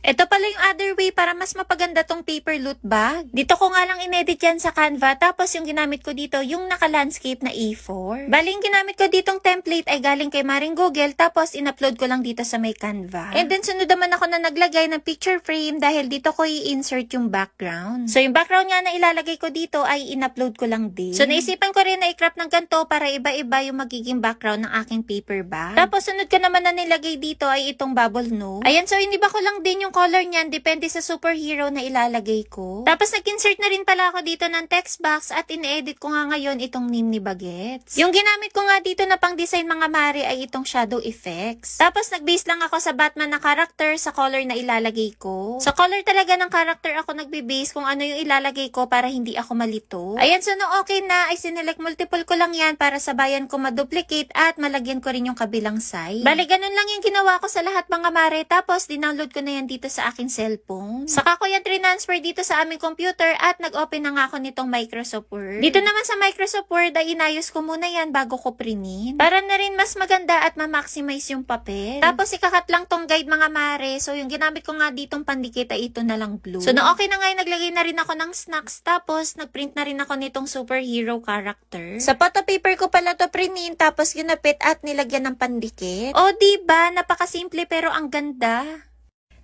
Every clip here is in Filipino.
Ito pala yung other way para mas mapaganda tong paper loot bag. Dito ko nga lang inedit yan sa Canva, tapos yung ginamit ko dito, yung naka-landscape na A4. Bali, yung ginamit ko ditong template ay galing kay Maring Google, tapos in-upload ko lang dito sa may Canva. And then, sunod naman ako na naglagay ng picture frame dahil dito ko i-insert yung background. So, yung background nga na ilalagay ko dito ay in-upload ko lang din. So, naisipan ko rin na i-crop ng ganito para iba-iba yung magiging background ng aking paper bag. Tapos, sunod ko naman na nilagay dito ay itong bubble nose. Ayan, so iniba ko lang din yung color niyan, depende sa superhero na ilalagay ko. Tapos nag-insert na rin pala ako dito ng text box at in-edit ko nga ngayon itong name ni Bagets. Yung ginamit ko nga dito na pang design mga mare ay itong shadow effects. Tapos nag-base lang ako sa Batman na character sa color na ilalagay ko. Sa color talaga ng character ako nagbe-base kung ano yung ilalagay ko para hindi ako malito. Ayan, so no okay na ay sinelect multiple ko lang yan para sabayan ko ma-duplicate at malagyan ko rin yung kabilang side. Bali, ganun lang yung ginawa ko sa lahat mga mare. Tapos dinownload ko na yan dito sa aking cellphone. Saka ko yan transfer dito sa aming computer at nag-open na nga ako nitong Microsoft Word. Dito naman sa Microsoft Word ay inayos ko muna yan bago ko printin. Para na rin mas maganda at ma-maximize yung papel. Tapos ikakat lang tong guide mga mare. So yung ginamit ko nga ditong pandikit ay ito na lang glue. So na okay na nga, naglagay na rin ako ng snacks. Tapos nagprint na rin ako nitong superhero character. Sa photo paper ko pala to printin, tapos ginapit at nilagyan ng pandikit. O diba, napakasimple pero ang ganda.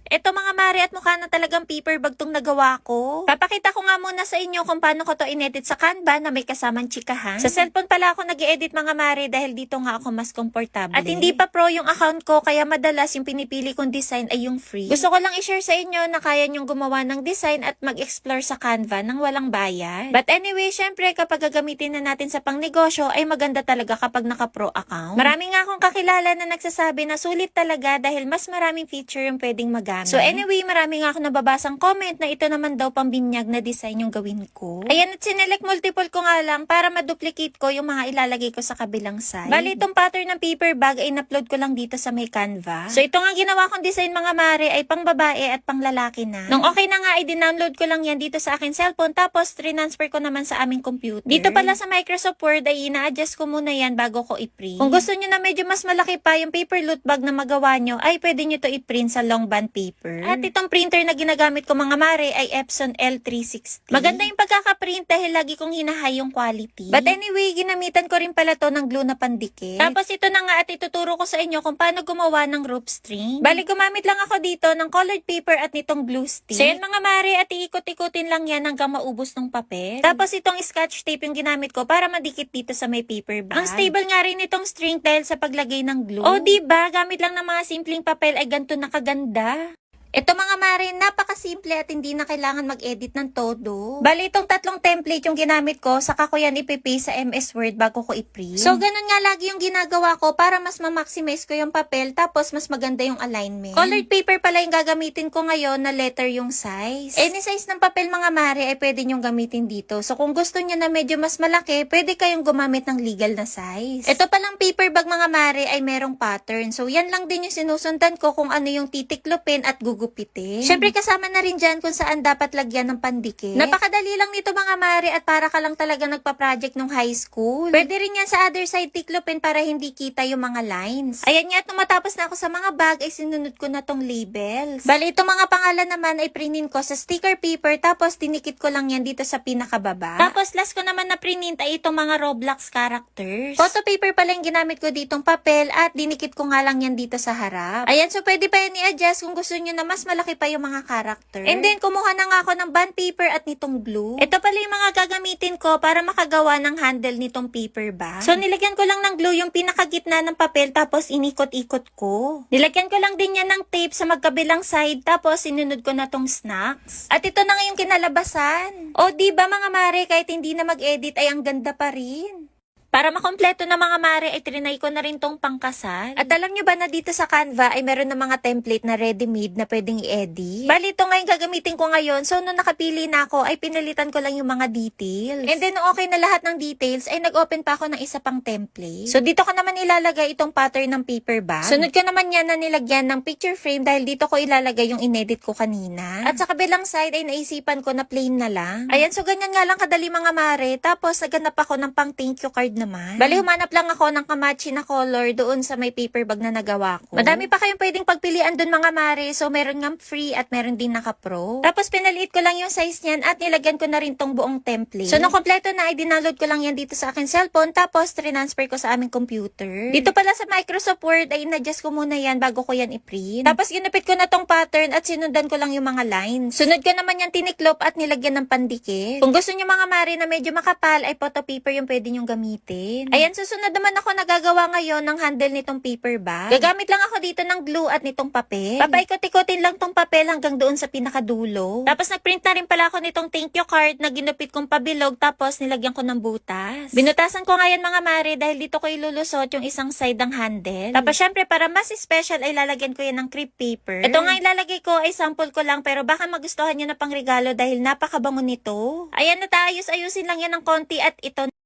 Ito mga mare at mukha na talagang paper bag tong nagawa ko. Papakita ko nga muna sa inyo kung paano ko to inedit sa Canva na may kasamang chikahan. Sa cellphone pala ako nag-edit mga mare dahil dito nga ako mas komportable. At hindi pa pro yung account ko kaya madalas yung pinipili kong design ay yung free. Gusto ko lang i-share sa inyo na kaya nyong gumawa ng design at mag-explore sa Canva nang walang bayad. But anyway, syempre kapag gagamitin na natin sa pangnegosyo ay maganda talaga kapag naka-pro account. Marami nga akong kakilala na nagsasabi na sulit talaga dahil mas maraming feature yung pwedeng magamit. So anyway, marami nga ako nababasang comment na ito naman daw pambinyag na design yung gawin ko. Ayan, at sinelect multiple ko nga lang para ma-duplicate ko yung mga ilalagay ko sa kabilang side. Bali, itong pattern ng paper bag ay in-upload ko lang dito sa may Canva. So ito nga ginawa kong design mga mare ay pang babae at pang lalaki na. Nung okay na nga ay dinownload ko lang yan dito sa akin cellphone tapos transfer ko naman sa aming computer. Dito pala sa Microsoft Word ay ina-adjust ko muna yan bago ko i-print. Kung gusto nyo na medyo mas malaki pa yung paper loot bag na magawa nyo ay pwede nyo to i-print sa long band paper. At itong printer na ginagamit ko mga mare ay Epson L360. Maganda yung pagkakaprint dahil lagi kong hinahay yung quality. But anyway, ginamitan ko rin pala to ng glue na pandikit. Tapos ito na nga at ituturo ko sa inyo kung paano gumawa ng rope string. Bali, gumamit lang ako dito ng colored paper at nitong glue stick. So yan mga mare at iikot-ikutin lang yan hanggang maubos ng papel. Tapos itong scotch tape yung ginamit ko para madikit dito sa may paper bag. Ang stable nga rin itong string dahil sa paglagay ng glue. O diba, gamit lang ng mga simpleng papel ay ganito nakaganda. Ito mga mare, napakasimple at hindi na kailangan mag-edit ng todo. Bali, itong tatlong template yung ginamit ko, saka ko yan ipipaste sa MS Word bago ko i-print. So, ganun nga lagi yung ginagawa ko para mas ma-maximize ko yung papel, tapos mas maganda yung alignment. Colored paper pala yung gagamitin ko ngayon na letter yung size. Any size ng papel mga mare ay pwede nyong gamitin dito. So, kung gusto nyo na medyo mas malaki, pwede kayong gumamit ng legal na size. Ito palang paper bag mga mare ay merong pattern. So, yan lang din yung sinusundan ko kung ano yung titiklopin at gugupitin. Syempre kasama na rin dyan kung saan dapat lagyan ng pandikit. Napakadali lang nito mga mare at para ka lang talaga nagpa-project nung high school. Pwede rin yan sa other side tiklopin para hindi kita yung mga lines. Ayan nga at nung matapos na ako sa mga bag ay sinunod ko na tong labels. Bali itong mga pangalan naman ay printin ko sa sticker paper tapos dinikit ko lang yan dito sa pinakababa. Tapos last ko naman na print ay itong mga Roblox characters. Photo paper pala yung ginamit ko ditong papel at dinikit ko nga lang yan dito sa harap. Ayan, so pwede pa yan i-adjust kung gusto nyo na mas malaki pa yung mga character. And then, kumuha na nga ako ng bond paper at nitong glue. Ito pala yung mga gagamitin ko para makagawa ng handle nitong paper bag. So, nilagyan ko lang ng glue yung pinakagitna ng papel tapos inikot-ikot ko. Nilagyan ko lang din yan ng tape sa magkabilang side tapos sinunod ko na tong snacks. At ito na nga yung kinalabasan. O, diba mga mare, kahit hindi na mag-edit ay ang ganda pa rin. Para makompleto na mga mare ay trinay ko na rin tong pangkasal. At alam nyo ba na dito sa Canva ay meron na mga template na ready-made na pwedeng i-edit? Bali ito nga yung gagamitin ko ngayon. So nung nakapili na ako ay pinalitan ko lang yung mga details. And then okay na lahat ng details ay nag-open pa ako ng isa pang template. So dito ko naman ilalagay itong pattern ng paper bag. Sunod ko naman yan na nilagyan ng picture frame dahil dito ko ilalagay yung inedit ko kanina. At sa kabilang side ay naisipan ko na plain na lang. Ayan, so ganyan nga lang kadali mga mare. Tapos naganap ako ng pang thank you card naman. Bali, humanap lang ako ng kamachi na color doon sa may paper bag na nagawa ko. Madami pa kayong pwedeng pagpilian doon mga mare. So, meron nga free at meron din naka-pro. Tapos, pinaliit ko lang yung size niyan at nilagyan ko na rin tong buong template. So, nung kompleto na, ay dinaload ko lang yan dito sa akin cellphone. Tapos, transfer ko sa aming computer. Dito pala sa Microsoft Word, ay in-adjust ko muna yan bago ko yan i-print. Tapos, ginupit ko na tong pattern at sinundan ko lang yung mga lines. Sunod ko naman yan tiniklop at nilagyan ng pandikit. Kung gusto nyo mga mare na medyo makapal, ay photo paper yung pwede nyong gamitin. Ayan, susunod naman ako nagagawa ngayon ng handle nitong paper bag. Gagamit lang ako dito ng glue at nitong papel. Papaikot-ikotin lang tong papel hanggang doon sa pinakadulo. Tapos nagprint na rin pala ako nitong thank you card na ginupit kong pabilog tapos nilagyan ko ng butas. Binutasan ko nga yan mga mare dahil dito ko ilulusot yung isang side ng handle. Tapos syempre para mas special ay lalagyan ko yan ng crepe paper. Ito nga ilalagay ko ay sample ko lang pero baka magustuhan nyo na pang regalo dahil napakabango nito. Ayan, nataayos-ayusin lang yan ng konti at ito